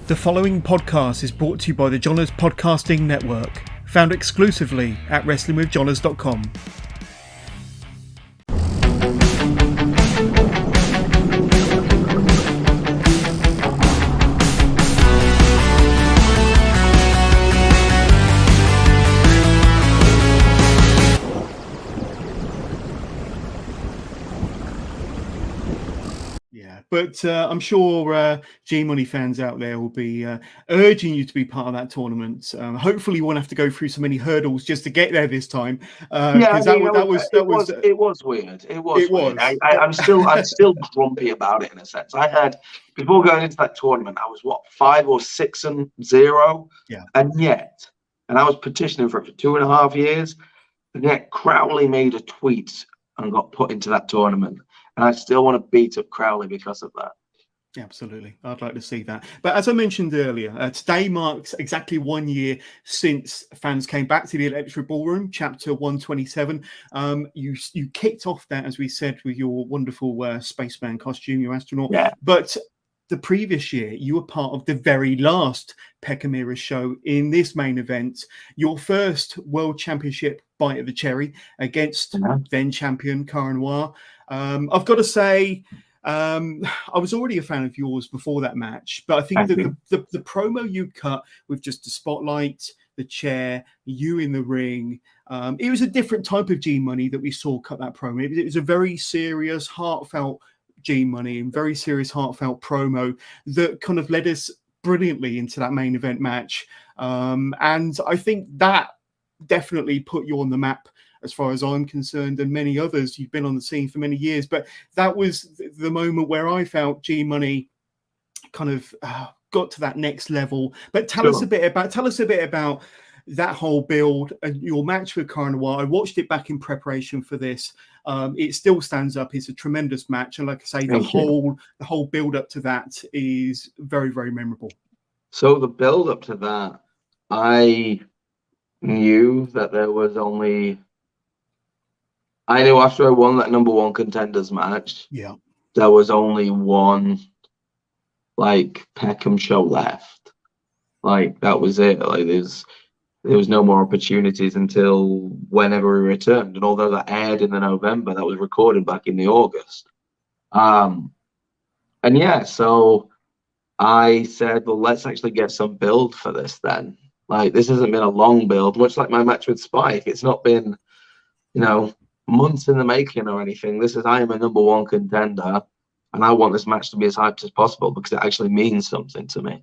The following podcast is brought to you by the Johners Podcasting Network, found exclusively at WrestlingWithJohners.com. But I'm sure G-Money fans out there will be urging you to be part of that tournament. Hopefully, you won't have to go through so many hurdles just to get there this time. It was weird. It was weird. I'm still grumpy about it in a sense. I had, before going into that tournament, I was 5 or 6-0, and I was petitioning for it for 2.5 years, and yet Crowley made a tweet and got put into that tournament. And I still want to beat up Crowley because of that. Absolutely. I'd like to see that. But as I mentioned earlier, today marks exactly 1 year since fans came back to the Electric Ballroom, chapter 127. You kicked off that, as we said, with your wonderful spaceman costume, your astronaut. Yeah. But the previous year, you were part of the very last Peckham Era show in this main event, your first World Championship bite of the cherry against then champion Cara Noir. I've got to say, I was already a fan of yours before that match, but I think that the promo you cut with just the spotlight, the chair, you in the ring, it was a different type of G-Money that we saw cut that promo. It was a very serious, heartfelt G-Money and very serious, heartfelt promo that kind of led us brilliantly into that main event match. And I think that definitely put you on the map as far as I'm concerned, and many others. You've been on the scene for many years, but that was the moment where I felt G-Money kind of got to that next level. But tell us a bit about that whole build and your match with Cara Noir. I watched it back in preparation for this. It still stands up. It's a tremendous match, and like I say, the whole build up to that is very, very memorable. So the build up to that, I knew that there was only. I knew after I won that number one contenders match, there was only one Peckham show left. That was it. There was no more opportunities until whenever we returned. And although that aired in the November, that was recorded back in the August. So I said, well, let's actually get some build for this then. This hasn't been a long build, much like my match with Spike. It's not been, months in the making or anything. I am a number one contender, and I want this match to be as hyped as possible because it actually means something to me.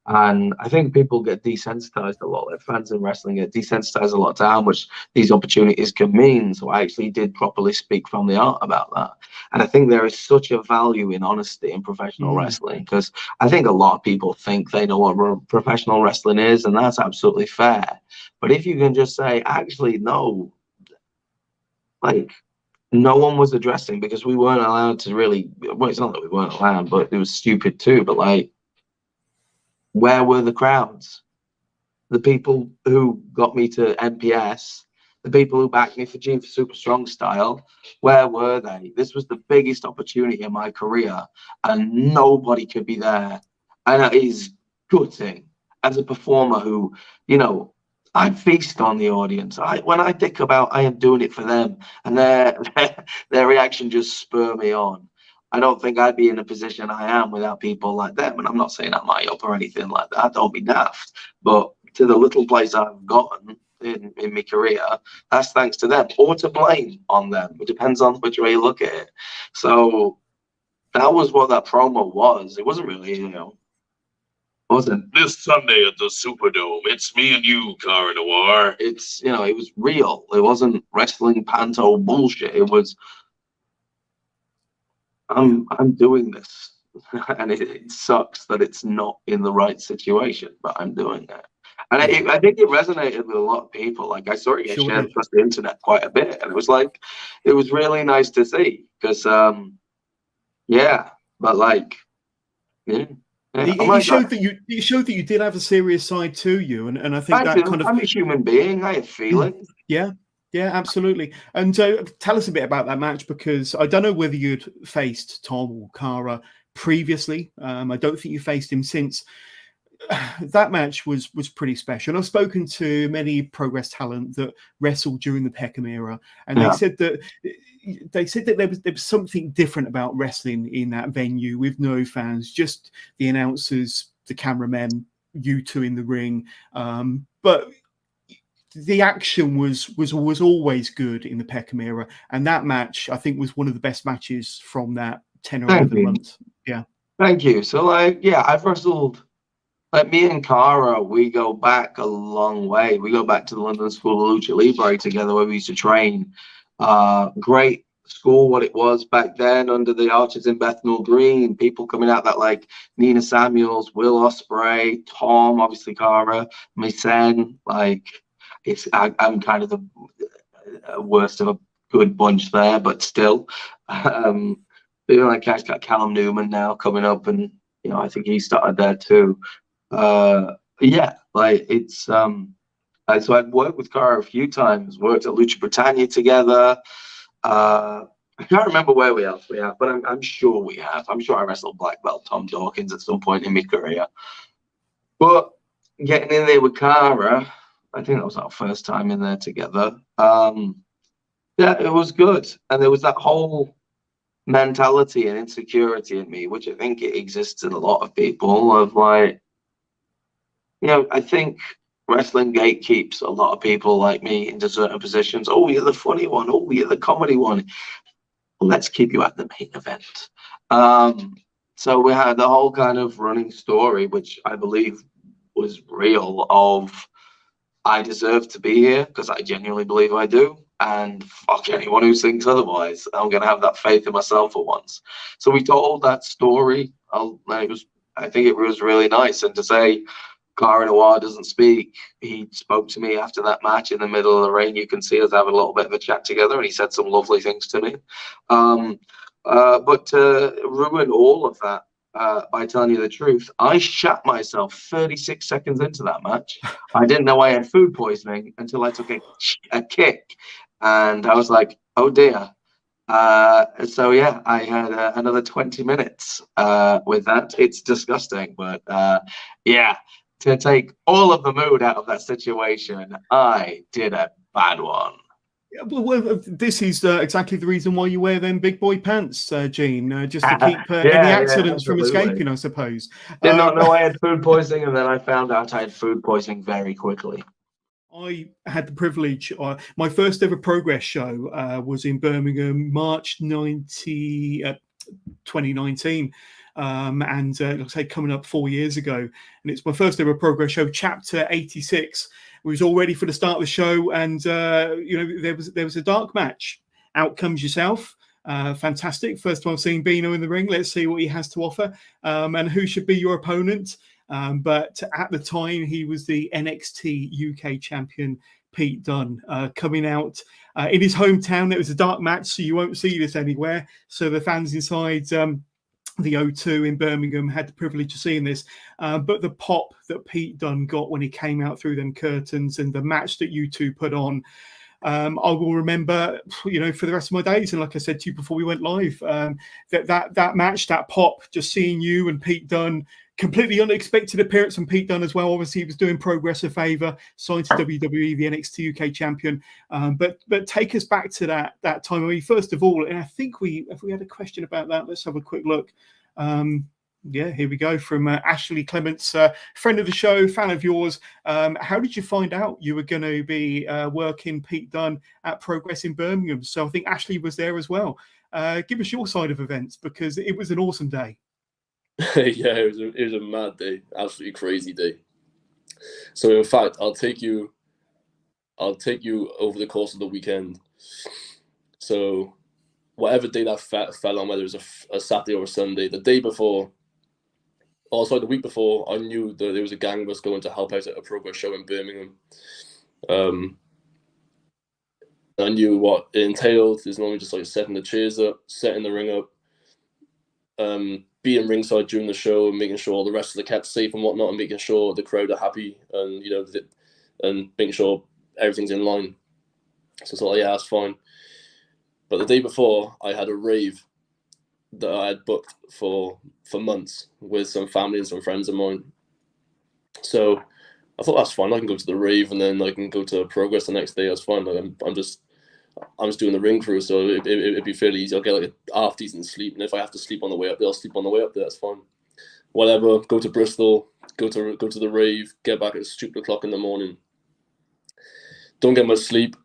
And I think people get desensitized a lot. Fans in wrestling get desensitized a lot to how much these opportunities can mean. So I actually did properly speak from the art about that. And I think there is such a value in honesty in professional wrestling, because I think a lot of people think they know what professional wrestling is, and that's absolutely fair. But if you can just say, actually, no, no one was addressing, because we weren't allowed to really, well, it's not that we weren't allowed, but it was stupid too. But where were the crowds? The people who got me to MPS, the people who backed me for Gene for Super Strong Style, where were they? This was the biggest opportunity in my career, and nobody could be there. And that is gutting as a performer who, I feast on the audience. When I think about I am doing it for them, and their reaction just spur me on. I don't think I'd be in the position I am without people like them. And I'm not saying I'm high up or anything like that. Don't be daft. But to the little place I've gotten in my career, that's thanks to them, or to blame on them. It depends on which way you look at it. So that was what that promo was. It wasn't really, wasn't this Sunday at the Superdome, it's me and you, Cara Noir. It's, it was real. It wasn't wrestling panto bullshit. It was, I'm doing this. And it sucks that it's not in the right situation, but I'm doing it. And I think it resonated with a lot of people. I saw it get shared across the internet quite a bit. And it was really nice to see, because, It showed that you did have a serious side to you, and I think I'm a human being. I have feelings. Yeah, absolutely. And tell us a bit about that match, because I don't know whether you'd faced Tom or Cara previously. I don't think you faced him since. that match was pretty special. And I've spoken to many Progress talent that wrestled during the Peckham era, and they said that there was something different about wrestling in that venue with no fans, just the announcers, the cameramen, you two in the ring, but the action was always good in the Peckham era, and that match I think was one of the best matches from that 10 or 11 months. Yeah. Thank you. So like, yeah, I've wrestled, like me and Cara, we go back a long way. We go back to the London School of Lucha Libre together where we used to train. Great school, what it was back then under the arches in Bethnal Green, people coming out that like Nina Samuels, Will Ospreay, Tom, obviously Cara, Misen, like I'm kind of the worst of a good bunch there, but still. Like guys got Callum Newman now coming up, and you know I think he started there too. Yeah, like it's so I've worked with Cara a few times, worked at Lucha Britannia together. I can't remember where we else we have, but I'm sure we have. I'm sure I wrestled Black Belt Tom Dawkins at some point in my career. But getting in there with Cara, I think that was our first time in there together. Yeah, it was good. And there was that whole mentality and insecurity in me, which I think it exists in a lot of people, of like, you know, I think wrestling gatekeeps a lot of people like me into certain positions. Oh, you're the funny one. Oh, you're the comedy one. Well, let's keep you at the main event. So we had the whole kind of running story, which I believe was real, of I deserve to be here because I genuinely believe I do. And fuck anyone who thinks otherwise. I'm going to have that faith in myself for once. So we told that story. I think it was really nice. And to say Cara Noir doesn't speak, he spoke to me after that match in the middle of the ring. You can see us having a little bit of a chat together, and he said some lovely things to me. But to ruin all of that, by telling you the truth, I shat myself 36 seconds into that match. I didn't know I had food poisoning until I took a kick, and I was like, oh dear. So yeah, I had another 20 minutes with that. It's disgusting, but yeah, to take all of the mood out of that situation, I did a bad one. Well, this is exactly the reason why you wear them big boy pants, Gene, just to keep any accidents from escaping, I suppose. Did not know I had food poisoning, and then I found out I had food poisoning very quickly. I had the privilege, my first ever Progress show was in Birmingham, March 2019. And like I say, coming up 4 years ago, and it's my first ever Progress show, chapter 86. We was all ready for the start of the show, and you know, there was a dark match. Out comes yourself. Fantastic. First time I've seen Bino in the ring. Let's see what he has to offer, and who should be your opponent. But at the time, he was the NXT UK champion, Pete Dunne, coming out in his hometown. It was a dark match, so you won't see this anywhere. So the fans inside the O2 in Birmingham had the privilege of seeing this. But the pop that Pete Dunne got when he came out through them curtains, and the match that you two put on, I will remember, you know, for the rest of my days. And like I said to you before we went live, that match, that pop, just seeing you and Pete Dunne, completely unexpected appearance from Pete Dunne as well. Obviously, he was doing Progress a favor, signed to WWE, the NXT UK champion. But take us back to that time. I mean, first of all, and I think if we had a question about that, let's have a quick look. Yeah, here we go from Ashley Clements, friend of the show, fan of yours. How did you find out you were going to be working Pete Dunne at Progress in Birmingham? So I think Ashley was there as well. Give us your side of events, because it was an awesome day. Yeah, it was a mad day, absolutely crazy day. So in fact, I'll take you over the course of the weekend. So whatever day that fell on, whether it was a Saturday or a Sunday, the day before, the week before, I knew that there was a gang of us going to help out at a Progress show in Birmingham. I knew what it entailed. There's normally just like setting the chairs up, setting the ring up, being ringside during the show, and making sure all the rest of the kept safe and whatnot, and making sure the crowd are happy, and you know, and making sure everything's in line. So I thought, yeah, that's fine. But the day before, I had a rave that I had booked for months with some family and some friends of mine. So I thought that's fine. I can go to the rave and then I can go to Progress the next day. That's fine. Like I'm just doing the ring crew, so it'd be fairly easy. I'll get like a half decent sleep, and if I have to sleep on the way up there, I'll sleep on the way up there. That's fine. Whatever. Go to Bristol. Go to the rave. Get back at stupid o'clock in the morning. Don't get much sleep.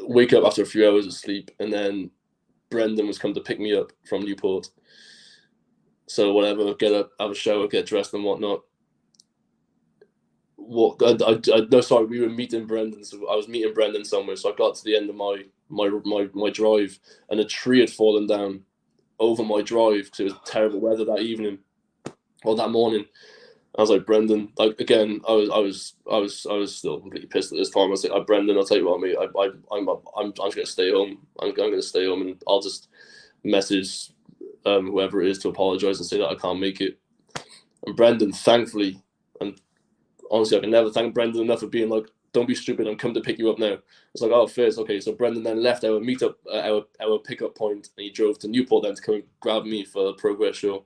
Wake up after a few hours of sleep, and then Brendan was come to pick me up from Newport. So whatever. Get up, have a shower, get dressed, and whatnot. We were meeting Brendan. So I was meeting Brendan somewhere. So I got to the end of my drive, and a tree had fallen down over my drive because it was terrible weather that evening or that morning. I was like, Brendan, like again, I was still completely pissed at this time. I was like, Brendan, I'll tell you what, mate, I'm just gonna stay home. I'm gonna stay home, and I'll just message whoever it is to apologize and say that I can't make it. And Brendan, thankfully, and honestly, I can never thank Brendan enough for being like, don't be stupid, I'm coming to pick you up now. It's like, oh, first, okay. So Brendan then left our meetup, our pickup point, and he drove to Newport then to come and grab me for the Progress show.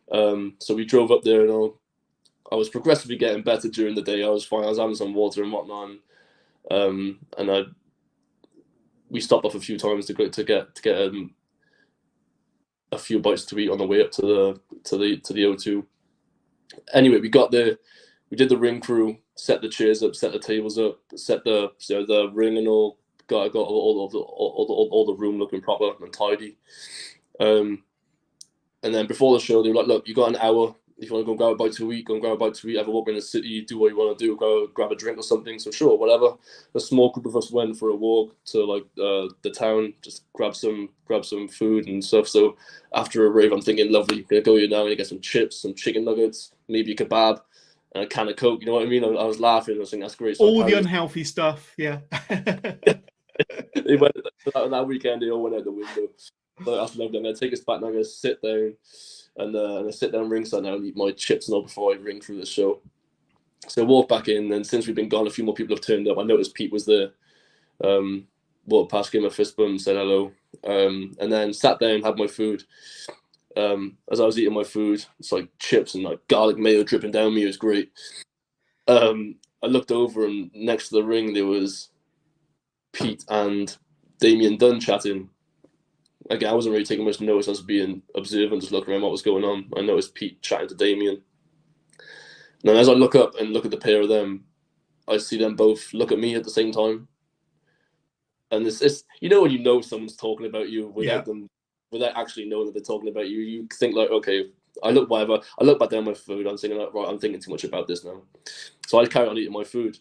So we drove up there, and all. I was progressively getting better during the day. I was fine. I was having some water and whatnot, and we stopped off a few times to get a few bites to eat on the way up to the O2. Anyway, we got there. We did the ring crew, set the chairs up, set the tables up, set the ring and all. Got all the room looking proper and tidy. And then before the show, they were like, "Look, you got an hour. If you want to go grab a bite to eat, go and grab a bite to eat. Have a walk in the city, do what you want to do. Go grab a drink or something." So sure, whatever. A small group of us went for a walk to like the town, just grab some food and stuff. So after a rave, I'm thinking, lovely, gonna go here now and get some chips, some chicken nuggets, maybe a kebab, and a can of Coke. You know what I mean? I was laughing. I was thinking that's great. So all the unhealthy stuff, yeah. They went that weekend. They all went out the window. But that's lovely. I'm gonna take us back now. I'm gonna sit down. And I sit down ringside now and eat my chips and all before I ring through the show. So I walk back in, and since we've been gone, a few more people have turned up. I noticed Pete was there. Walked past, gave him a fist bump, said hello, and then sat down, had my food. As I was eating my food, it's like chips and like garlic mayo dripping down me. It was great. I looked over, and next to the ring there was Pete and Damien Dunn chatting. Again, I wasn't really taking much notice. I was being observant, just looking around what was going on. I noticed Pete chatting to Damien. And then as I look up and look at the pair of them, I see them both look at me at the same time. And it's you know when you know someone's talking about you without actually knowing that they're talking about you, you think like, okay, I look back down my food, I'm thinking like, right, I'm thinking too much about this now. So I carry on eating my food.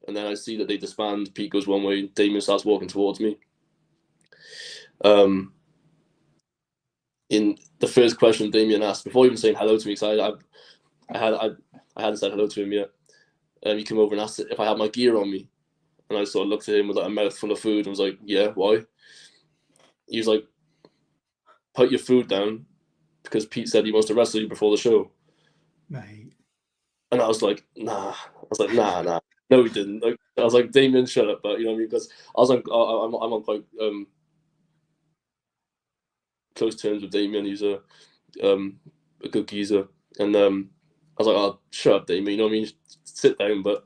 And then I see that they disband. Pete goes one way, Damien starts walking towards me. In the first question Damien asked, before even saying hello to me, because I hadn't said hello to him yet, he came over and asked if I had my gear on me, and I sort of looked at him with like a mouthful of food and was like, "Yeah, why?" He was like, "Put your food down, because Pete said he wants to wrestle you before the show." Mate. And I was like, "Nah." I was like, "Nah." No, he didn't. Like, I was like, "Damien, shut up!" But you know what I mean? Because I'm on quite close terms with Damien. He's a good geezer, and I was like, "Oh, shut up, Damien." You know what I mean? Sit down. But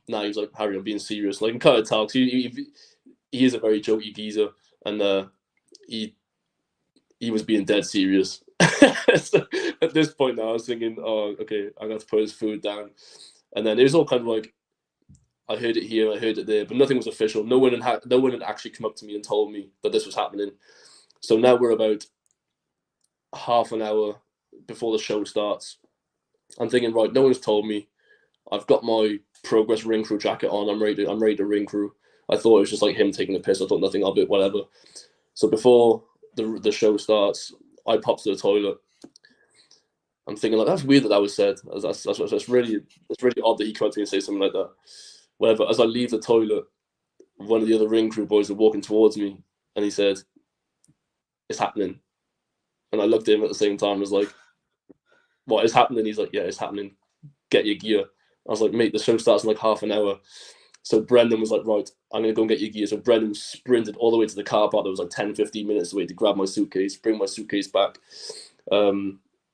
now he was like, "Harry, I'm being serious." Like in kind of talks, he is a very jokey geezer, and he was being dead serious. So at this point now, I was thinking, "Oh, okay, I'm gonna have to put his food down." And then it was all kind of like, I heard it here, I heard it there, but nothing was official. No one had actually come up to me and told me that this was happening. So now we're about half an hour before the show starts. I'm thinking, right, no one's told me. I've got my Progress ring crew jacket on. I'm ready to ring crew. I thought it was just like him taking a piss. I thought nothing of it, whatever. So before the show starts, I pop to the toilet. I'm thinking like, that's weird that was said. That's really odd that he came up to me and say something like that. Whatever. As I leave the toilet, one of the other ring crew boys are walking towards me, and he said, "It's happening." And I looked at him at the same time. I was like, "What is happening?" He's like, "Yeah, it's happening. Get your gear." I was like, "Mate, the show starts in like half an hour." So Brendan was like, "Right, I'm going to go and get your gear." So Brendan sprinted all the way to the car park that was like 10, 15 minutes away to grab my suitcase, bring my suitcase back.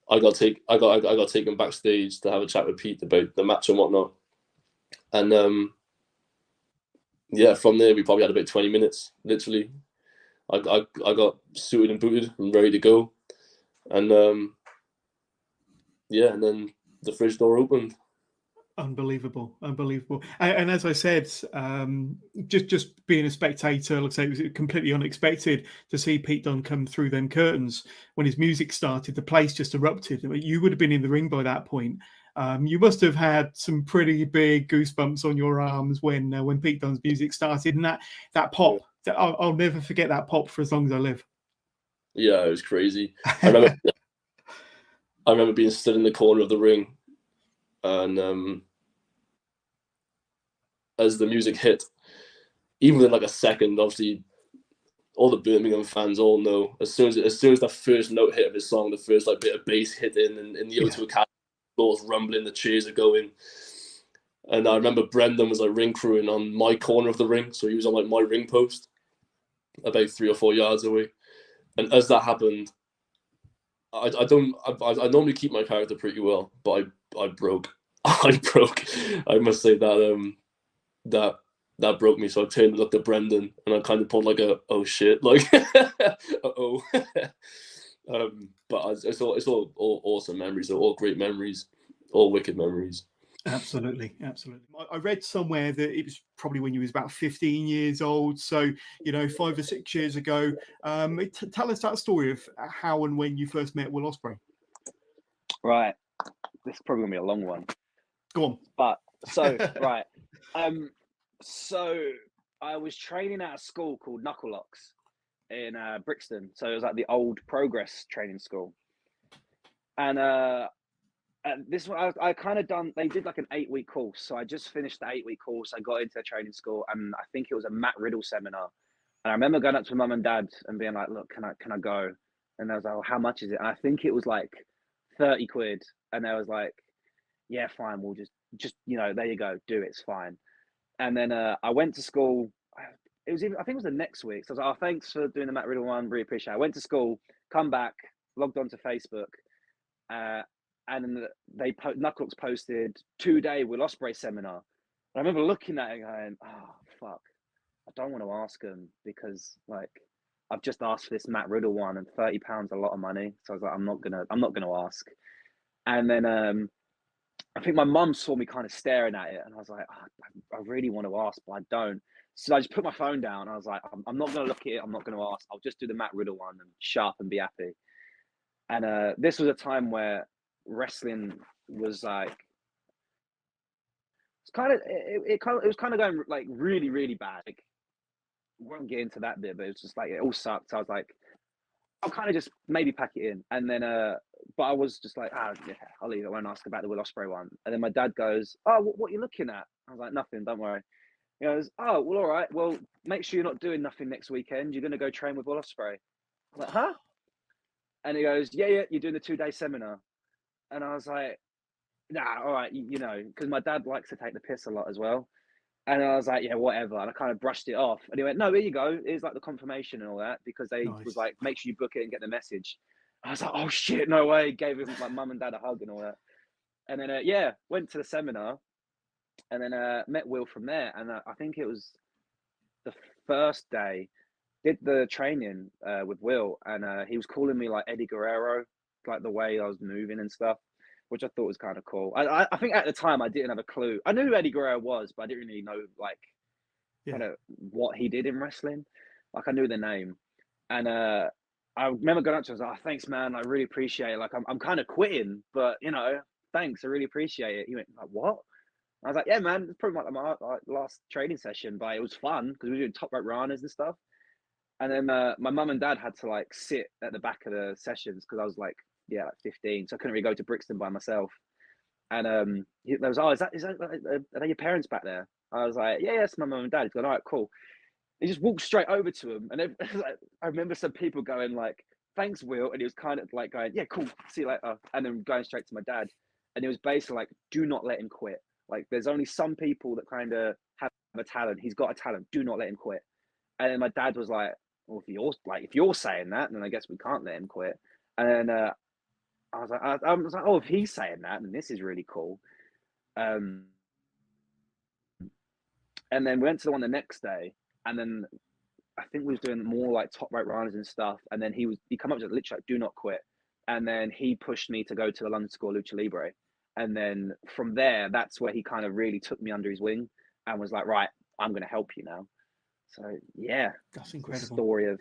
I got taken backstage to have a chat with Pete about the match and whatnot. And yeah, from there we probably had about 20 minutes. Literally, I got suited and booted and ready to go, and yeah, and then the fridge door opened. Unbelievable. And as I said, just being a spectator, like I say, it was completely unexpected to see Pete Dunne come through them curtains. When his music started, the place just erupted. You would have been in the ring by that point. You must have had some pretty big goosebumps on your arms when Pete Dunne's music started, and that pop. Yeah. I'll never forget that pop for as long as I live. Yeah, it was crazy. I remember being stood in the corner of the ring, and as the music hit, even within like a second, obviously all the Birmingham fans all know as soon as that first note hit of his song, the first like bit of bass hit in the O2 Academy, floor's rumbling, the cheers are going. And I remember Brendan was like ring crewing on my corner of the ring, so he was on like my ring post, about 3 or 4 yards away. And as that happened, I normally keep my character pretty well, but I broke. I broke. I must say that that broke me. So I turned and looked at Brendan, and I kind of pulled like a oh shit, like uh-oh. But it's all awesome memories. They're all great memories, all wicked memories. Absolutely. I read somewhere that it was probably when you was about 15 years old, so 5 or 6 years ago. Tell us that story of how and when you first met Will Ospreay. Right, this is probably gonna be a long one. Go on. But so right, so I was training at a school called Knuckle Locks in Brixton. So it was like the old Progress training school, and this one I kind of done. They did like an 8-week course, so I just finished the 8-week course. I got into the training school, and I think it was a Matt Riddle seminar. And I remember going up to mum and dad and being like, "Look, can I go?" And they was like, "Oh, how much is it?" And I think it was like 30 quid. And they was like, "Yeah, fine. We'll just there you go, do it. It's fine." And then I went to school. I think it was the next week. So I was like, "Oh, thanks for doing the Matt Riddle one. Really appreciate it." I went to school, come back, logged onto Facebook. And then Knuckles posted 2-day Will Ospreay seminar. And I remember looking at it going, "Oh fuck, I don't want to ask him because like I've just asked for this Matt Riddle one, and £30 a lot of money." So I was like, I'm not gonna ask. And then I think my mum saw me kind of staring at it, and I was like, I really want to ask, but I don't. So I just put my phone down. And I was like, I'm not gonna look at it. I'm not gonna ask. I'll just do the Matt Riddle one and shut up and be happy. And this was a time where wrestling was like it was kind of going like really, really bad. Like, we won't get into that bit, but it's just like it all sucked. So I was like, I'll kind of just maybe pack it in. And then but I was just like, yeah, I'll leave it. I won't ask about the Will Ospreay one. And then my dad goes, "Oh, what are you looking at?" I was like, "Nothing, don't worry." He goes, "Oh, well, all right. Well, make sure you're not doing nothing next weekend. You're gonna go train with Will Ospreay." I'm like, "Huh?" And he goes, yeah, you're doing the 2-day seminar. And I was like, "Nah, all right, because my dad likes to take the piss a lot as well." And I was like, "Yeah, whatever." And I kind of brushed it off. And he went, "No, here you go. Here's like the confirmation and all that," because they was like, "Make sure you book it and get the message." I was like, "Oh shit, no way." Gave him my mum and dad a hug and all that. And then, went to the seminar and then met Will from there. And I think it was the first day, did the training with Will. And he was calling me like Eddie Guerrero, like the way I was moving and stuff, which I thought was kind of cool. I think at the time I didn't have a clue. I knew who Eddie Guerrero was, but I didn't really know like kind of what he did in wrestling. Like I knew the name, and I remember going up to him. I was like, "Oh, thanks, man. I really appreciate it. Like I'm kind of quitting, but thanks. I really appreciate it." He went like, "What?" I was like, "Yeah, man. It's probably like my last training session, but it was fun because we were doing top rope ranas and stuff." And then my mum and dad had to like sit at the back of the sessions because I was like 15, so I couldn't really go to Brixton by myself. And there was, "Oh, is that are they your parents back there?" I was like, "Yeah, it's my mum and dad." He's going, "All right, cool." He just walked straight over to him, and I remember some people going like, "Thanks, Will," and he was kind of like going, "Yeah, cool, see you later," and then going straight to my dad, and it was basically like, "Do not let him quit. Like, there's only some people that kind of have a talent. He's got a talent. Do not let him quit." And then my dad was like, "Well, if you're saying that, then I guess we can't let him quit." And then I was like, oh, if he's saying that, then this is really cool. And then we went to the one the next day, and then I think we was doing more like top rope runners and stuff. And then he come up to literally like, do not quit. And then he pushed me to go to the London School of Lucha Libre. And then from there, that's where he kind of really took me under his wing and was like, right, I'm going to help you now. So yeah, That's incredible. The story of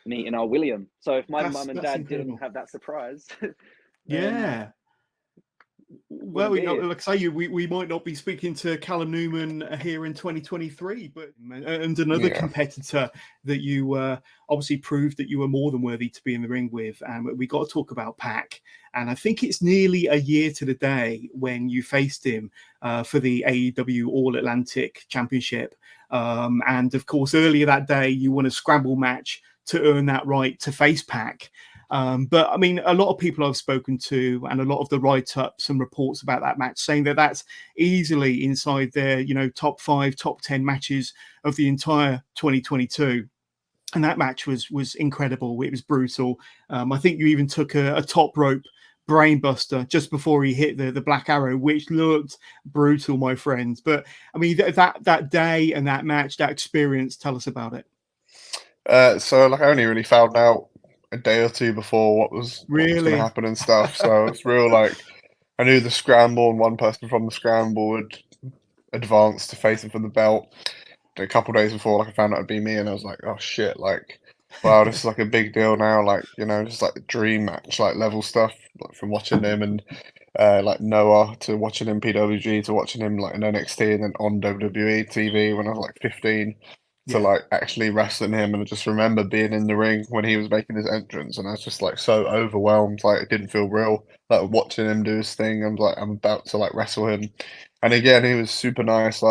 meeting our William. So if my mum and dad incredible. didn't have that surprise, yeah. Well, like I say, we might not be speaking to Callum Newman here in 2023, but and another competitor that you obviously proved that you were more than worthy to be in the ring with. And we got to talk about Pac. And I think it's nearly a year to the day when you faced him for the AEW All Atlantic Championship. And of course, earlier that day, you won a scramble match to earn that right to face Pac. But I mean, a lot of people I've spoken to and a lot of the write-ups and reports about that match saying that that's easily inside their, top 5, top 10 matches of the entire 2022. And that match was incredible. It was brutal. I think you even took a top rope brainbuster just before he hit the Black Arrow, which looked brutal, my friends. But I mean, that day and that match, that experience, tell us about it. So I only really found out a day or two before what was going to happen and stuff. So it's real I knew the scramble and one person from the scramble would advance to face him for the belt. A couple of days before, I found out it'd be me, and I was like, oh shit, wow, this is a big deal now. Just the dream match, level stuff, from watching him and Noir to watching him PWG to watching him in NXT and then on WWE TV when I was 15. To actually wrestling him, and I just remember being in the ring when he was making his entrance, and I was just so overwhelmed, it didn't feel real. Watching him do his thing, I'm about to wrestle him, and again he was super nice.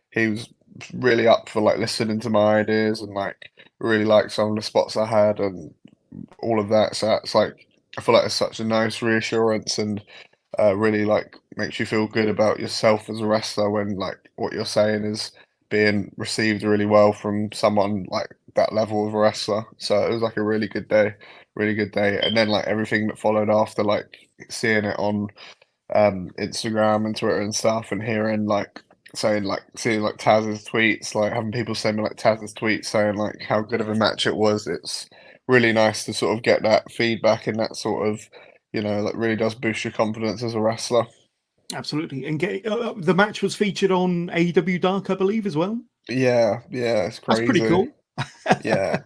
He was really up for listening to my ideas and really liked some of the spots I had and all of that. So it's I feel it's such a nice reassurance and really makes you feel good about yourself as a wrestler when what you're saying is being received really well from someone that level of a wrestler. So it was a really good day. And then everything that followed after, seeing it on Instagram and Twitter and stuff, and hearing seeing Taz's tweets, having people send me Taz's tweets saying how good of a match it was. It's really nice to sort of get that feedback, and that sort of really does boost your confidence as a wrestler. Absolutely. And the match was featured on AEW Dark, I believe, as well. Yeah, it's crazy. That's pretty cool. Yeah.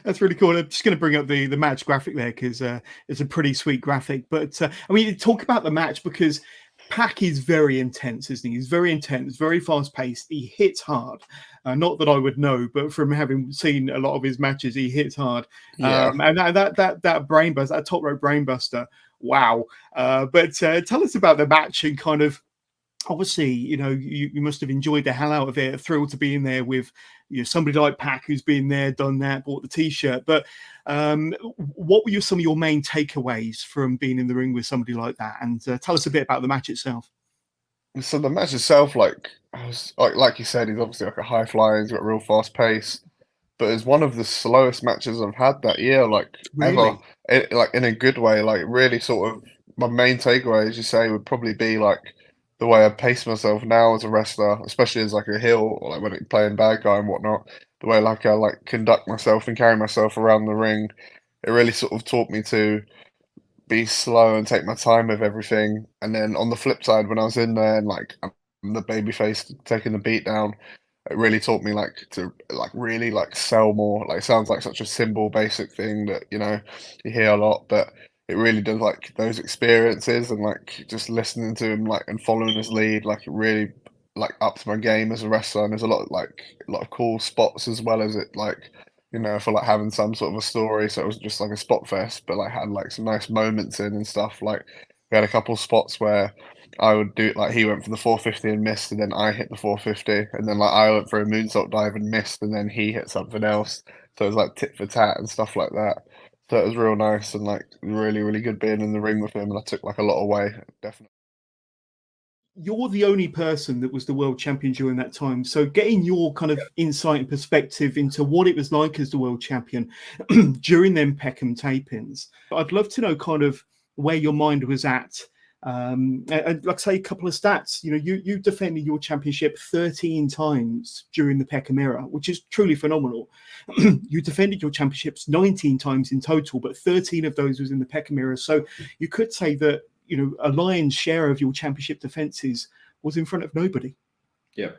That's really cool. I'm just going to bring up the match graphic there because it's a pretty sweet graphic. But I mean, talk about the match because Pac is very intense, isn't he? He's very intense, very fast paced. He hits hard. Not that I would know, but from having seen a lot of his matches, he hits hard. Yeah. And that brainbuster, that top rope brainbuster, wow. But tell us about the match and kind of. Obviously, you must have enjoyed the hell out of it. Thrilled to be in there with somebody like Pac who's been there, done that, bought the T-shirt. But what were some of your main takeaways from being in the ring with somebody like that? And tell us a bit about the match itself. So the match itself, like you said, he's obviously a high flyer. He's got a real fast pace, but it's one of the slowest matches I've had that year, really? ever, in a good way. Really, sort of my main takeaway, as you say, would probably be the way I pace myself now as a wrestler, especially as a heel or when playing bad guy and whatnot. The way I conduct myself and carry myself around the ring, it really sort of taught me to be slow and take my time with everything. And then on the flip side, when I was in there and I'm the babyface taking the beat down, it really taught me to really sell more. It sounds like such a simple, basic thing that you hear a lot, but it really does those experiences and just listening to him and following his lead. It really ups my game as a wrestler. And there's a lot of cool spots as well as it for having some sort of a story. So it was just a spot fest, but had some nice moments in and stuff. We had a couple spots where I would do he went for the 450 and missed, and then I hit the 450, and then I went for a moonsault dive and missed, and then he hit something else. So it was tit for tat and stuff like that. So it was real nice and really, really good being in the ring with him, and I took a lot away, definitely. you're the only person that was the world champion during that time. So getting your kind of insight and perspective into what it was like as the world champion during them Peckham tapings, I'd love to know kind of where your mind was at. And like I say, a couple of stats, you know, you defended your championship 13 times during the Peckham era, which is truly phenomenal. You defended your championships 19 times in total, but 13 of those was in the Peckham era. So you could say that, you know, a lion's share of your championship defences was in front of nobody. Yeah.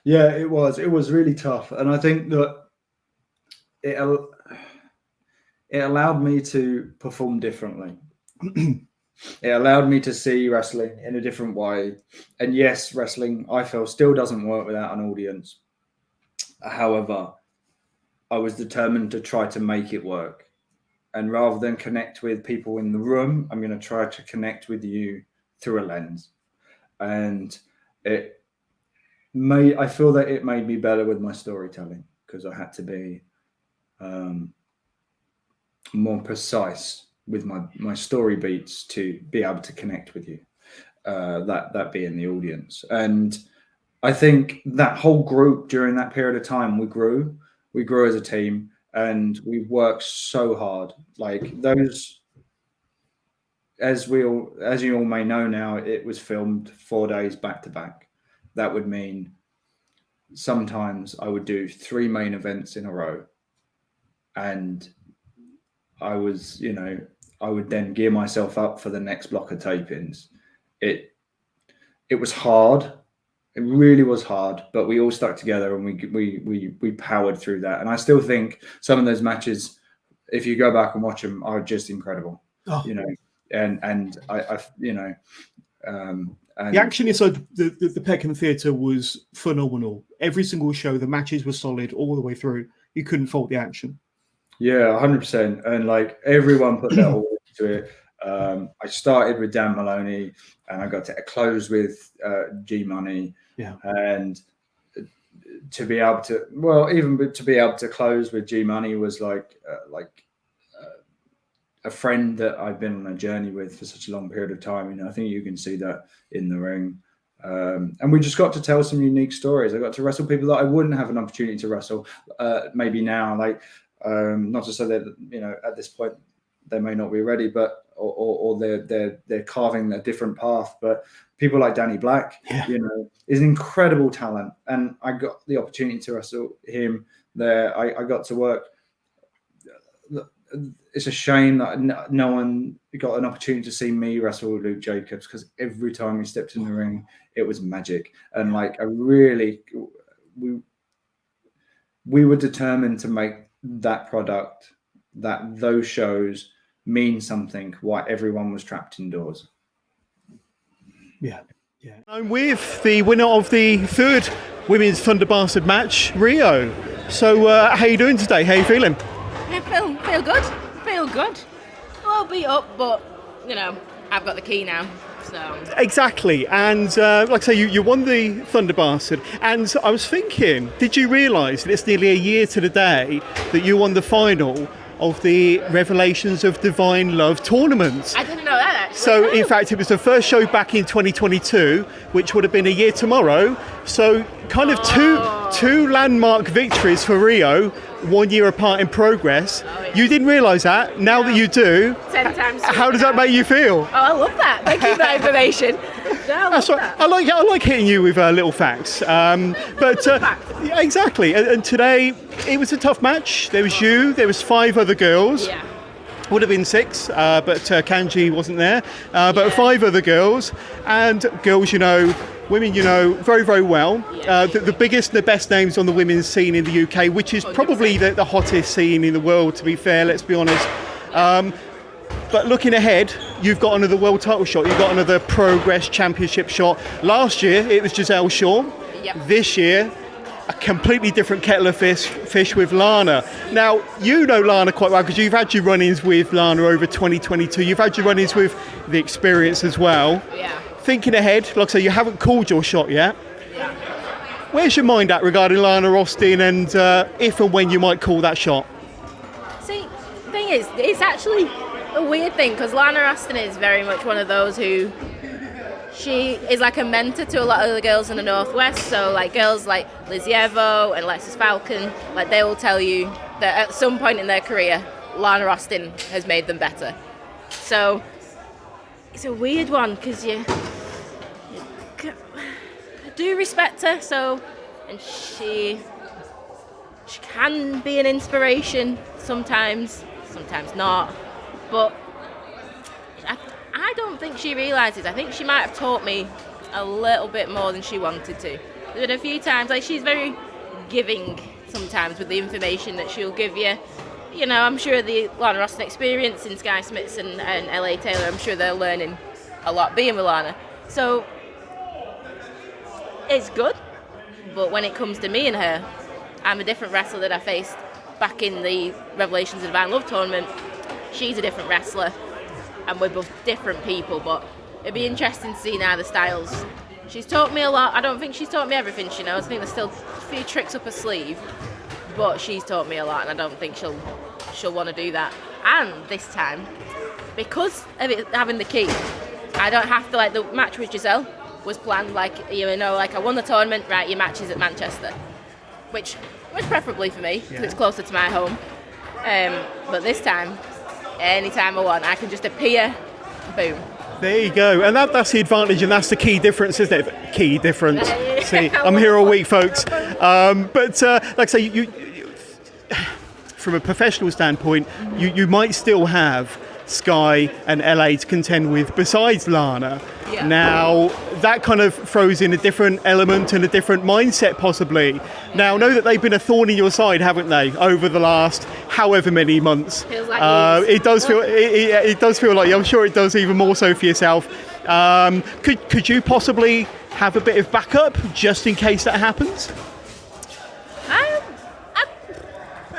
Yeah, it was. It was really tough. And I think that it allowed me to perform differently. It allowed me to see wrestling in a different way. And yes, wrestling, I feel, still doesn't work without an audience. However, I was determined to try to make it work. And rather than connect with people in the room, I'm going to try to connect with you through a lens. And I feel that it made me better with my storytelling because I had to be more precise with my story beats to be able to connect with you, that being the audience. And I think that whole group during that period of time, we grew as a team. And we worked so hard. Like those, as you all may know now, it was filmed 4 days back to back. That would mean sometimes I would do 3 main events in a row. And I was, you know, I would then gear myself up for the next block of tapings. It was hard. It really was hard, but we all stuck together and we powered through that. And I still think some of those matches, if you go back and watch them, are just incredible. Oh. You know, and I you know, and the action inside the Peckham Theatre was phenomenal. Every single show, the matches were solid all the way through. You couldn't fault the action. Yeah, 100%. And like everyone put their all into it. I started with Dan Maloney and I got to close with G Munny. Yeah. And to be able to, even to be able to close with G Munny was like a friend that I've been on a journey with for such a long period of time. You know, I think you can see that in the ring. And we just got to tell some unique stories. I got to wrestle people that I wouldn't have an opportunity to wrestle maybe now. Like, not to say that, you know, at this point they may not be ready, but or they're carving a different path. But people like Danny Black, you know, is an incredible talent, and I got the opportunity to wrestle him there. I got to work. It's a shame that no one got an opportunity to see me wrestle with Luke Jacobs, because every time he stepped in the ring, it was magic. And like we were determined to make that product, those shows mean something while everyone was trapped indoors. Yeah. I'm with the winner of the third Women's Thunder Bastard match, Rhio. So how are you doing today? How are you feeling? I feel good. Feel good. I'll be up, but you know, I've got the key now. So exactly. And like I say, you won the Thunder Bastard, and I was thinking, did you realise that it's nearly a year to the day that you won the final of the Revelations of Divine Love tournament? I didn't know that, actually. So in fact, it was the first show back in 2022, which would have been a year tomorrow. So kind of two landmark victories for Rhio, 1 year apart in progress. Oh, yeah. You didn't realise that. Now that you do, 10 times. How does that make you feel? Oh, I love that. Thank you for that information. That's right. I like hitting you with little facts. Exactly. And today it was a tough match. There was you. There was 5 other girls. Yeah. Would have been 6, but Kanji wasn't there. But 5 other girls, and girls, you know, women, you know, very, very well. Yeah. The biggest and the best names on the women's scene in the UK, which is probably the hottest scene in the world, to be fair, let's be honest. But looking ahead, you've got another world title shot. You've got another Progress Championship shot. Last year, it was Giselle Shaw. Yep. This year, a completely different kettle of fish with Lana. Now, you know Lana quite well because you've had your run-ins with Lana over 2022. You've had your run-ins with the Experience as well. Yeah. Thinking ahead, like I say, you haven't called your shot yet. Yeah. Where's your mind at regarding Lana Austin and if and when you might call that shot? See, the thing is, it's actually a weird thing because Lana Austin is very much one of those who she is like a mentor to a lot of the girls in the Northwest. So like girls like Lizzy Evo and Alexis Falcon, like they will tell you that at some point in their career, Lana Austin has made them better. So it's a weird one because I do respect her. So, and she can be an inspiration sometimes not. But I don't think she realises. I think she might have taught me a little bit more than she wanted to. There's been a few times, like she's very giving sometimes with the information that she'll give you. You know, I'm sure the Lana Austin experience in Sky Smiths and LA Taylor, I'm sure they're learning a lot being with Lana. So it's good, but when it comes to me and her, I'm a different wrestler that I faced back in the Revelations of Divine Love tournament. She's a different wrestler, and we're both different people, but it'd be interesting to see now the styles. She's taught me a lot. I don't think she's taught me everything she knows. I think there's still a few tricks up her sleeve, but she's taught me a lot, and I don't think she'll want to do that. And this time, because of it having the key, I don't have to, like the match with Giselle was planned like, you know, like I won the tournament, right, your match is at Manchester, which was preferably for me because it's closer to my home. But this time, anytime I want, I can just appear, boom. There you go, and that's the advantage, and that's the key difference, isn't it? Key difference. See, I'm here all week, folks. But like I say, you from a professional standpoint, you might still have Sky and LA to contend with besides Lana. Yeah. Now, that kind of throws in a different element and a different mindset possibly. Now, I know that they've been a thorn in your side, haven't they, over the last however many months. Feels like it does feel it does feel like, I'm sure it does even more so for yourself. Could you possibly have a bit of backup just in case that happens?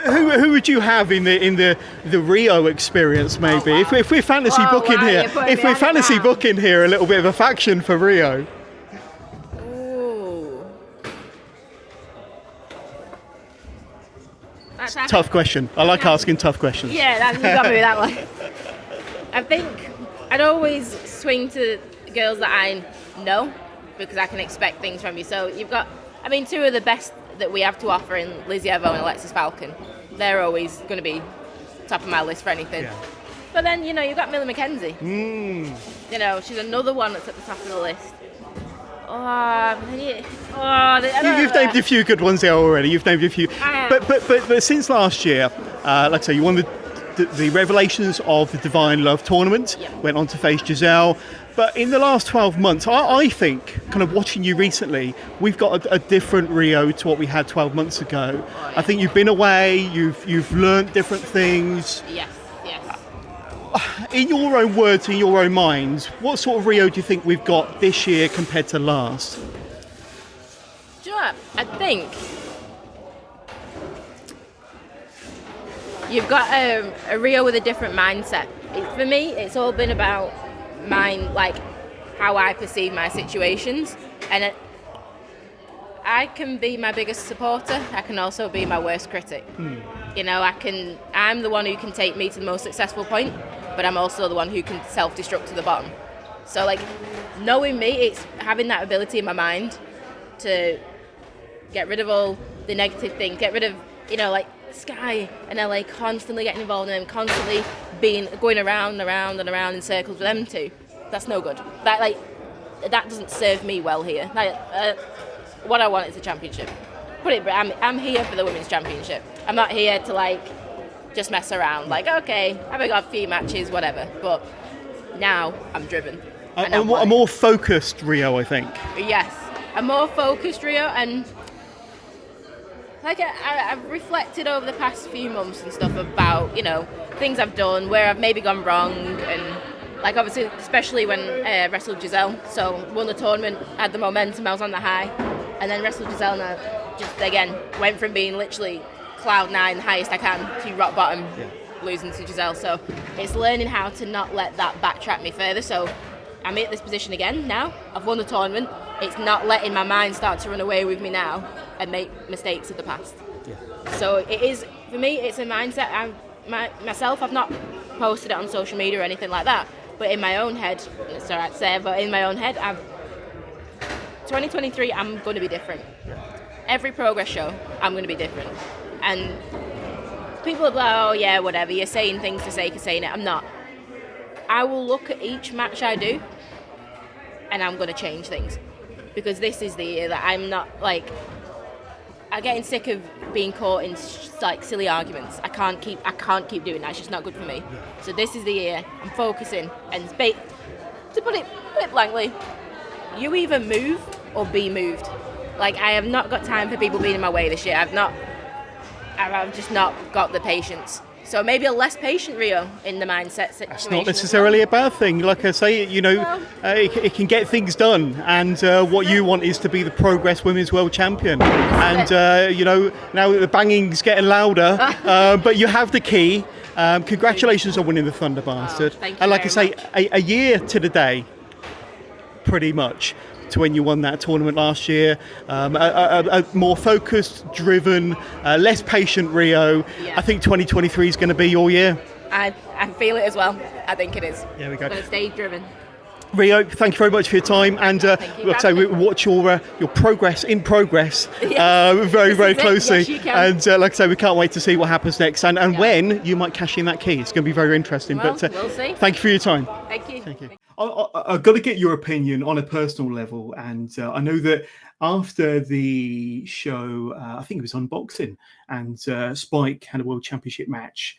Who would you have in the Rhio experience maybe? Oh, wow. If we're fantasy booking here, if we're fantasy booking here, a little bit of a faction for Rhio. Ooh. Tough question. I like asking tough questions. Yeah, you got me with that one. I think I'd always swing to girls that I know because I can expect things from you. So you've got, I mean, two of the best that we have to offer in Lizzy Evo and Alexis Falcon. They're always going to be top of my list for anything. Yeah. But then, you know, you've got Millie McKenzie. You know, she's another one that's at the top of the list. You've named a few good ones there already. You've named a few. But since last year, like I say, you won the Revelations of the Divine Love tournament, went on to face Giselle. But in the last 12 months, I think, kind of watching you recently, we've got a different Rhio to what we had 12 months ago. I think you've been away, you've learnt different things. Yes. In your own words, in your own minds, what sort of Rhio do you think we've got this year compared to last? Do you know what? I think you've got a Rhio with a different mindset. For me, it's all been about like how I perceive my situations, and I can be my biggest supporter. I can also be my worst critic. You know, I'm the one who can take me to the most successful point, but I'm also the one who can self-destruct to the bottom. So like knowing me, it's having that ability in my mind to get rid of all the negative things, get rid of, you know, like Sky and LA constantly getting involved in them, constantly going around and around and around in circles with them too. That's no good. That doesn't serve me well here. What I want is a championship. I'm here for the women's championship. I'm not here to like just mess around. Like, okay, I've got a few matches, whatever. But now I'm driven. A more focused Rhio, I think. Yes, a more focused Rhio, and like I've reflected over the past few months and stuff about, you know, things I've done where I've maybe gone wrong, and like obviously especially when I wrestled Giselle. So won the tournament, had the momentum, I was on the high, and then wrestled Giselle and I just again went from being literally cloud 9, the highest I can, to rock bottom, losing to Giselle. So it's learning how to not let that backtrack me further. So I'm at this position again now. I've won the tournament. It's not letting my mind start to run away with me now and make mistakes of the past. So it is, for me, it's a mindset. Myself, I've not posted it on social media or anything like that, But in my own head, it's all right to say, but in my own head, 2023, I'm going to be different. Every Progress show, I'm going to be different. And people are like, oh yeah, whatever, you're saying things for sake of saying it. I'm not. I will look at each match I do, and I'm going to change things. Because this is the year that I'm not, like, I'm getting sick of being caught in like silly arguments. I can't keep doing that. It's just not good for me. So this is the year I'm focusing, and to put it blankly, you either move or be moved. Like, I have not got time for people being in my way this year. I've just not got the patience. So maybe a less patient Rhio in the mindset situation. That's not necessarily a bad thing. Like I say, it can get things done. And what you want is to be the Progress Women's World Champion. And, now the banging's getting louder, but you have the key. Congratulations on winning the Thunder Bastard. Thank you and like I say, much. a year to the day, pretty much, to when you won that tournament last year. A more focused, driven, less patient Rhio. Yeah. I think 2023 is going to be your year. I feel it as well. I think it is. There we go. I'm going to stay driven. Rhio, thank you very much for your time, and like I say, we watch your progress in progress very, very closely. Yes, you can. And like I say, we can't wait to see what happens next, and when you might cash in that key. It's going to be very interesting. Well, but we'll see. Thank you for your time. Thank you. Thank you. I've got to get your opinion on a personal level, and I know that after the show, I think it was unboxing, and Spike had a World Championship match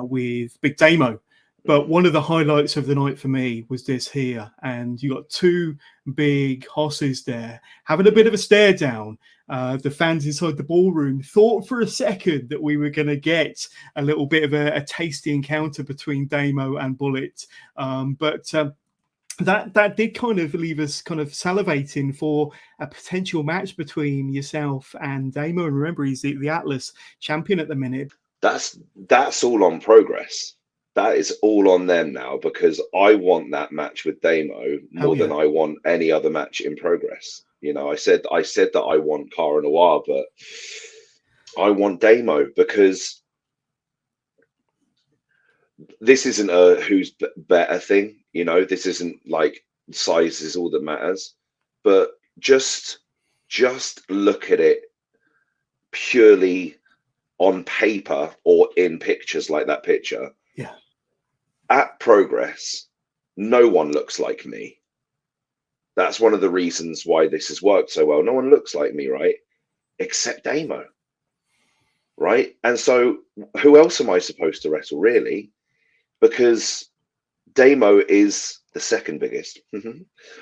with Big Damo. But one of the highlights of the night for me was this here, and you got two big hosses there having a bit of a stare down. The fans inside the ballroom thought for a second that we were going to get a little bit of a tasty encounter between Damo and Bullit, but that did kind of leave us kind of salivating for a potential match between yourself and Damo. And remember, he's the Atlas champion at the minute. That's all on Progress. That is all on them now, because I want that match with Damo more than I want any other match in Progress. I said that I want Cara Noir, but I want Damo, because this isn't a who's better thing. This isn't like size is all that matters, but just look at it purely on paper or in pictures like that picture. Yeah. At Progress, no one looks like me. That's one of the reasons why this has worked so well. No one looks like me, right? Except Damo, right? And so who else am I supposed to wrestle, really? Because Damo is the second biggest,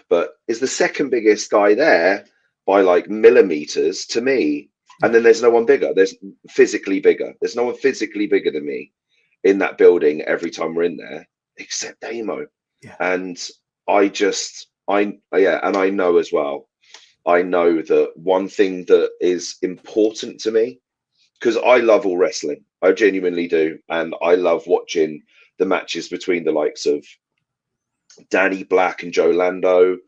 but is the second biggest guy there by like millimeters to me. And then there's no one bigger. There's physically bigger. There's no one physically bigger than me in that building every time we're in there, except Damo. Yeah. And I know as well, I know that one thing that is important to me, because I love all wrestling, I genuinely do. And I love watching the matches between the likes of Danny Black and Joe Lando,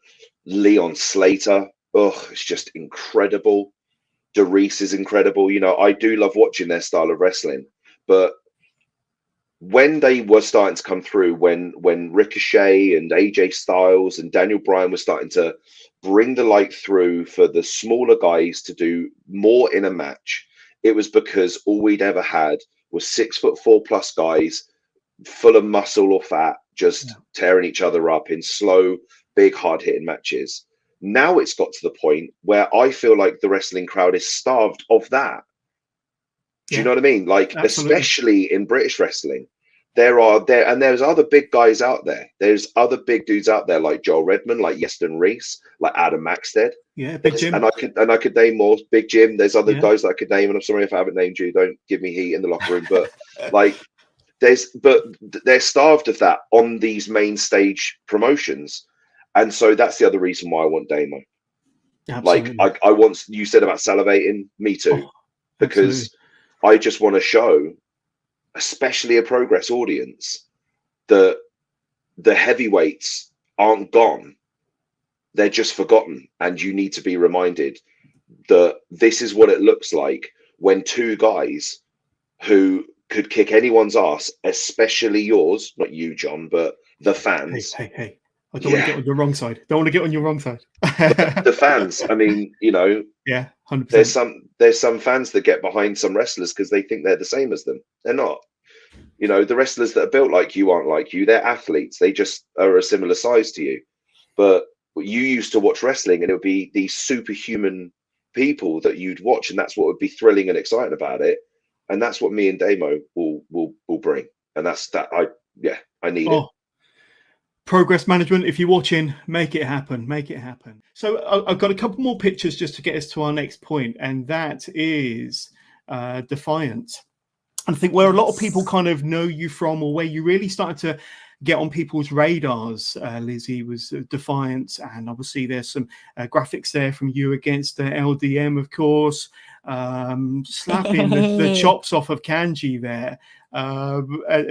Leon Slater. Oh, it's just incredible. DeReese is incredible. I do love watching their style of wrestling, but when they were starting to come through, when Ricochet and AJ Styles and Daniel Bryan were starting to bring the light through for the smaller guys to do more in a match, it was because all we'd ever had was 6'4+ guys full of muscle or fat, just tearing each other up in slow, big, hard-hitting matches. Now it's got to the point where I feel like the wrestling crowd is starved of that. Do you know what I mean? Like, absolutely. Especially in British wrestling, there's other big guys out there. There's other big dudes out there like Joel Redman, like Yeston Reese, like Adam Maxted. Yeah, Big Jim. And I could name more. Big Jim. There's other guys that I could name, and I'm sorry if I haven't named you. Don't give me heat in the locker room. But like, they're starved of that on these main stage promotions, and so that's the other reason why I want Damo. Absolutely. Like I want, you said about salivating, me too, because I just want to show, especially a Progress audience, that the heavyweights aren't gone. They're just forgotten. And you need to be reminded that this is what it looks like when two guys who could kick anyone's ass, especially yours, not you, John, but the fans. Hey. I don't want to get on your wrong side. The fans. I mean, you know, yeah, 100%. There's some fans that get behind some wrestlers because they think they're the same as them. They're not. You know, the wrestlers that are built like you aren't like you. They're athletes. They just are a similar size to you. But you used to watch wrestling, and it would be these superhuman people that you'd watch, and that's what would be thrilling and exciting about it. And that's what me and Damo will bring. And that's that. I need it. Progress management, if you're watching, make it happen. So I've got a couple more pictures just to get us to our next point, and that is Defiant. And I think where a lot of people kind of know you from, or where you really started to get on people's radars, Lizzy, was Defiant. And obviously there's some graphics there from you against LDM, of course, slapping the chops off of Kanji there.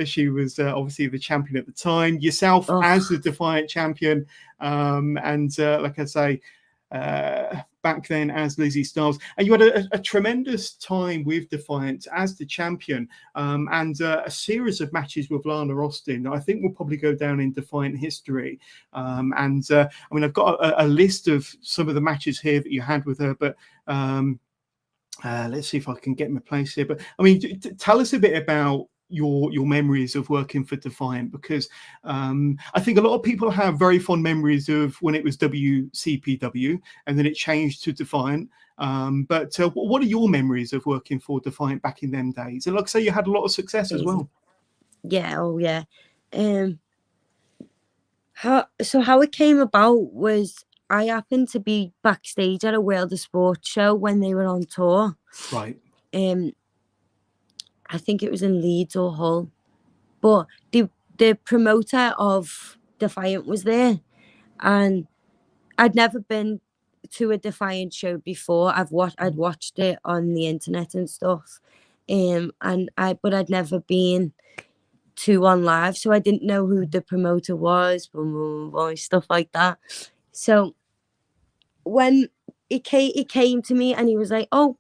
She was obviously the champion at the time, yourself as the Defiant champion, and like I say, back then as Lizzy Styles, and you had a tremendous time with Defiant as the champion, and a series of matches with Lana Austin I think will probably go down in Defiant history. I mean, I've got a list of some of the matches here that you had with her, but let's see if I can get my place here. But I mean, tell us a bit about your memories of working for Defiant, because I think a lot of people have very fond memories of when it was WCPW and then it changed to Defiant. But what are your memories of working for Defiant back in them days? And like I say, you had a lot of success as well. Yeah. How it came about was I happened to be backstage at a World of Sport show when they were on tour. Right. I think it was in Leeds or Hull, but the promoter of Defiant was there, and I'd never been to a Defiant show before. I'd watched it on the internet and stuff, but I'd never been to one live, so I didn't know who the promoter was, stuff like that. So when it came to me, and he was like, "Oh,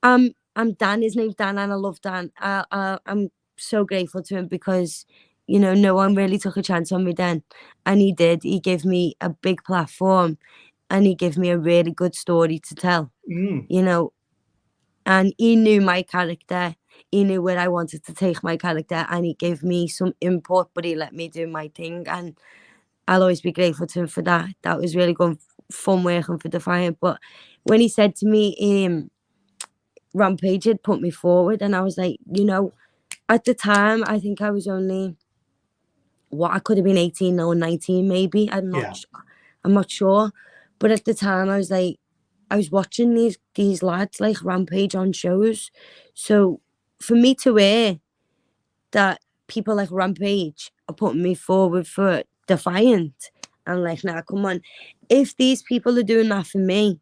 I'm Dan. His name's Dan, and I love Dan. I'm so grateful to him because, you know, no one really took a chance on me then, and he did. He gave me a big platform, and he gave me a really good story to tell. You know, and he knew my character. He knew where I wanted to take my character, and he gave me some input, but he let me do my thing, and I'll always be grateful to him for that. That was really good, fun working for Defiant. But when he said to me, Rampage had put me forward, and I was like, you know, at the time I think I was only I could have been 18 or 19 maybe. I'm not sure, but at the time I was like, I was watching these lads like Rampage on shows, so for me to hear that people like Rampage are putting me forward for Defiant, I'm like, nah, come on, if these people are doing that for me,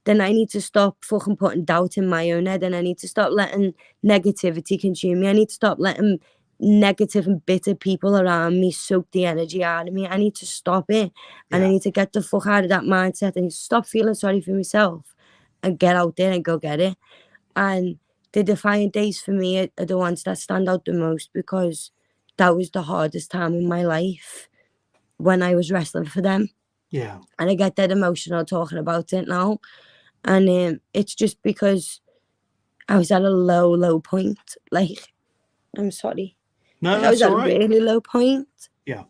then I need to stop fucking putting doubt in my own head, and I need to stop letting negativity consume me. I need to stop letting negative and bitter people around me soak the energy out of me. I need to stop it, and I need to get the fuck out of that mindset. I need to stop feeling sorry for myself and get out there and go get it. And the Defiant days for me are the ones that stand out the most, because that was the hardest time in my life when I was wrestling for them. Yeah. And I get that emotional talking about it now. And it's just because I was at a low point. Like, I'm sorry. No, I was at all right. a really low point. Yeah.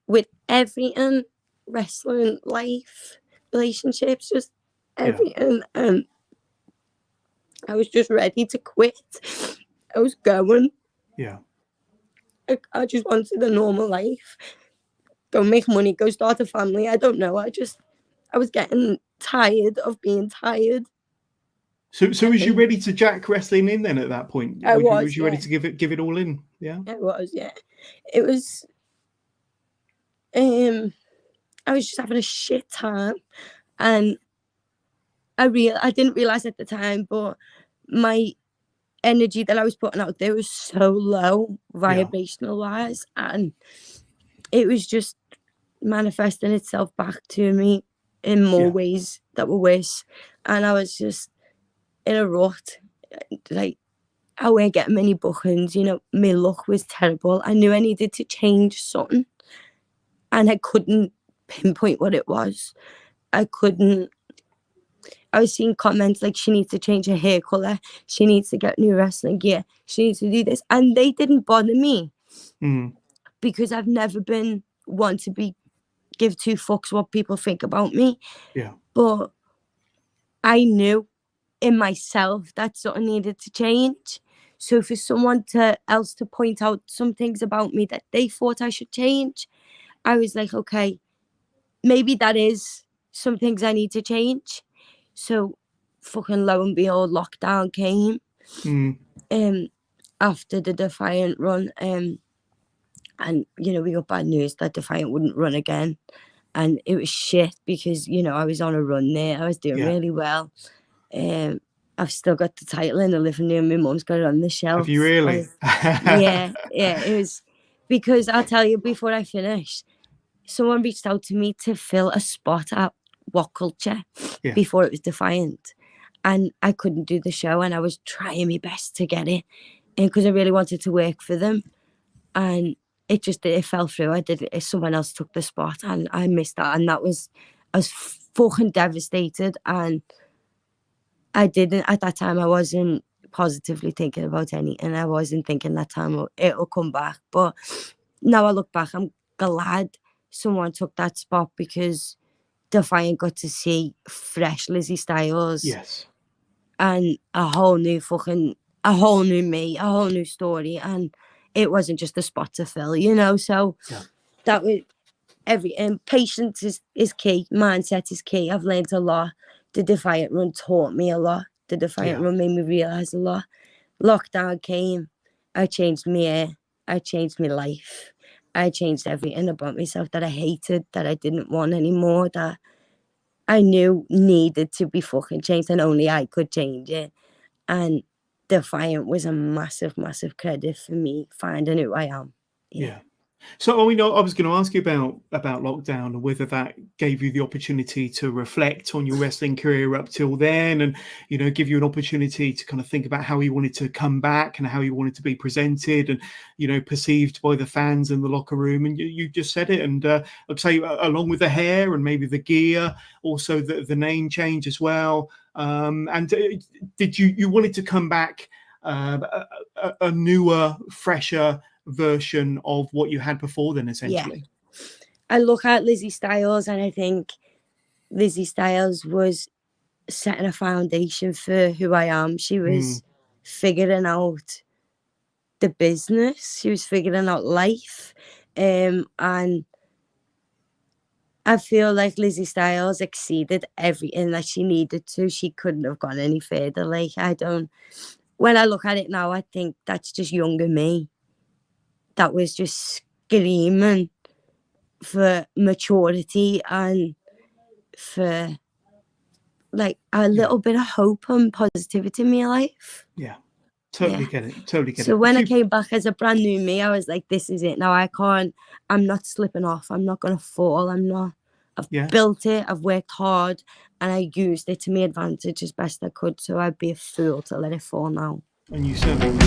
With everything, wrestling, life, relationships, just everything. And I was just ready to quit. I was going. Yeah. I just wanted a normal life. Go make money, go start a family. I don't know. I was getting tired of being tired. So was you ready to jack wrestling in then at that point? Was you ready to give it all in? Yeah. I was, yeah. It was I was just having a shit time, and I didn't realize at the time, but my energy that I was putting out there was so low vibrational wise, and it was just manifesting itself back to me in more ways that were worse. And I was just in a rut. Like, I weren't getting many bookings, you know, my luck was terrible. I knew I needed to change something, and I couldn't pinpoint what it was. I was seeing comments like, she needs to change her hair color, she needs to get new wrestling gear, she needs to do this, and they didn't bother me because I've never been one to give two fucks what people think about me. Yeah. But I knew in myself that something needed to change. So for someone else to point out some things about me that they thought I should change, I was like, okay, maybe that is some things I need to change. So fucking lo and behold, lockdown came after the Defiant run. And, you know, we got bad news that Defiant wouldn't run again. And it was shit because, you know, I was on a run there. I was doing really well. I've still got the title in the living room. My mum's got it on the shelf. Have you really? Yeah. It was because I'll tell you, before I finish, someone reached out to me to fill a spot at What Culture before it was Defiant. And I couldn't do the show, and I was trying my best to get it because I really wanted to work for them. And it fell through. Someone else took the spot, and I missed that. And I was fucking devastated. And at that time, I wasn't positively thinking about anything. I wasn't thinking that time it'll come back. But now I look back, I'm glad someone took that spot because Defiant got to see fresh Lizzy Styles. Yes. And a whole new me, a whole new story. And it wasn't just a spot to fill, you know. So that was patience is key. Mindset is key. I've learned a lot. The Defiant run taught me a lot. The Defiant run made me realize a lot. Lockdown came. I changed my hair. I changed my life. I changed everything about myself that I hated, that I didn't want anymore, that I knew needed to be fucking changed, and only I could change it. And Defiant was a massive, massive credit for me finding who I am. Yeah. So, I was going to ask you about lockdown and whether that gave you the opportunity to reflect on your wrestling career up till then, and you know, give you an opportunity to kind of think about how you wanted to come back and how you wanted to be presented and, you know, perceived by the fans in the locker room. And you just said it, and I'd say along with the hair and maybe the gear, also the name change as well. And did you wanted to come back a newer, fresher version of what you had before then, essentially? I look at Lizzy Styles and I think Lizzy Styles was setting a foundation for who I am. She was figuring out the business, she was figuring out life, and I feel like Lizzy Styles exceeded everything that she needed to. She couldn't have gone any further. Like, when I look at it now, I think that's just younger me that was just screaming for maturity and for like a little bit of hope and positivity in my life. Yeah, totally get it. So when I came back as a brand new me, I was like, this is it. Now I'm not slipping off. I'm not going to fall. I've built it. I've worked hard and I used it to my advantage as best I could. So I'd be a fool to let it fall now. And you certainly